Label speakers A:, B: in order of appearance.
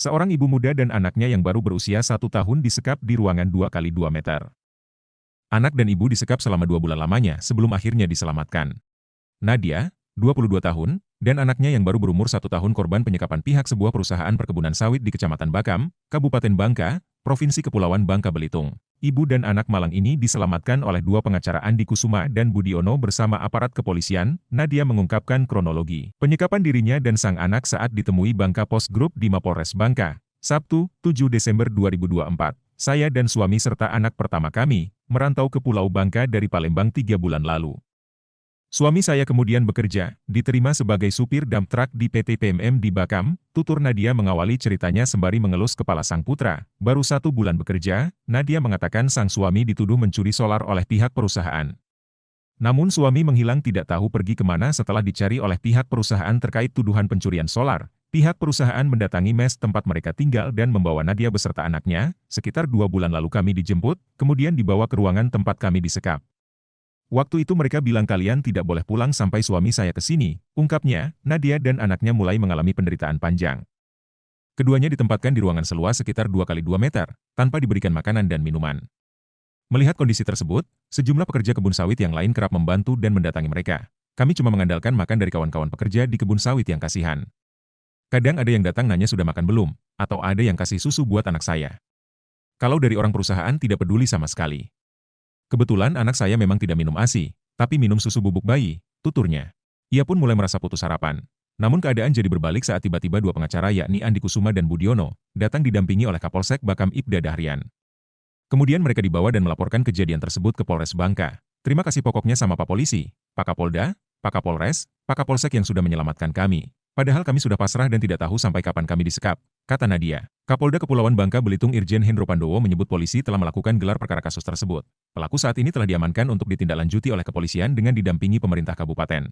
A: Seorang ibu muda dan anaknya yang baru berusia 1 tahun disekap di ruangan 2 kali 2 meter. Anak dan ibu disekap selama 2 bulan lamanya sebelum akhirnya diselamatkan. Nadia, 22 tahun, dan anaknya yang baru berumur 1 tahun korban penyekapan pihak sebuah perusahaan perkebunan sawit di Kecamatan Bakam, Kabupaten Bangka, Provinsi Kepulauan Bangka Belitung. Ibu dan anak malang ini diselamatkan oleh dua pengacara Andi Kusuma dan Budiono bersama aparat kepolisian. Nadia mengungkapkan kronologi penyekapan dirinya dan sang anak saat ditemui Bangka Post Group di Mapolres Bangka, Sabtu, 7 Desember 2024. Saya dan suami serta anak pertama kami merantau ke Pulau Bangka dari Palembang 3 bulan lalu. Suami saya kemudian bekerja, diterima sebagai supir dump truck di PT PMM di Bakam. Tutur Nadia mengawali ceritanya sembari mengelus kepala sang putra. Baru 1 bulan bekerja, Nadia mengatakan sang suami dituduh mencuri solar oleh pihak perusahaan. Namun suami menghilang tidak tahu pergi kemana setelah dicari oleh pihak perusahaan terkait tuduhan pencurian solar. Pihak perusahaan mendatangi mes tempat mereka tinggal dan membawa Nadia beserta anaknya. Sekitar 2 bulan lalu kami dijemput, kemudian dibawa ke ruangan tempat kami disekap. Waktu itu mereka bilang kalian tidak boleh pulang sampai suami saya ke sini, ungkapnya. Nadia dan anaknya mulai mengalami penderitaan panjang. Keduanya ditempatkan di ruangan seluas sekitar 2 kali 2 meter, tanpa diberikan makanan dan minuman. Melihat kondisi tersebut, sejumlah pekerja kebun sawit yang lain kerap membantu dan mendatangi mereka. Kami cuma mengandalkan makan dari kawan-kawan pekerja di kebun sawit yang kasihan. Kadang ada yang datang nanya sudah makan belum, atau ada yang kasih susu buat anak saya. Kalau dari orang perusahaan tidak peduli sama sekali. Kebetulan anak saya memang tidak minum ASI, tapi minum susu bubuk bayi, tuturnya. Ia pun mulai merasa putus harapan. Namun keadaan jadi berbalik saat tiba-tiba dua pengacara yakni Andi Kusuma dan Budiono, datang didampingi oleh Kapolsek Bakam Ibda Dahrian. Kemudian mereka dibawa dan melaporkan kejadian tersebut ke Polres Bangka. Terima kasih pokoknya sama Pak Polisi, Pak Kapolda, Pak Kapolres, Pak Kapolsek yang sudah menyelamatkan kami. Padahal kami sudah pasrah dan tidak tahu sampai kapan kami disekap, kata Nadia. Kapolda Kepulauan Bangka Belitung Irjen Hendro Pandowo menyebut polisi telah melakukan gelar perkara kasus tersebut. Pelaku saat ini telah diamankan untuk ditindaklanjuti oleh kepolisian dengan didampingi pemerintah kabupaten.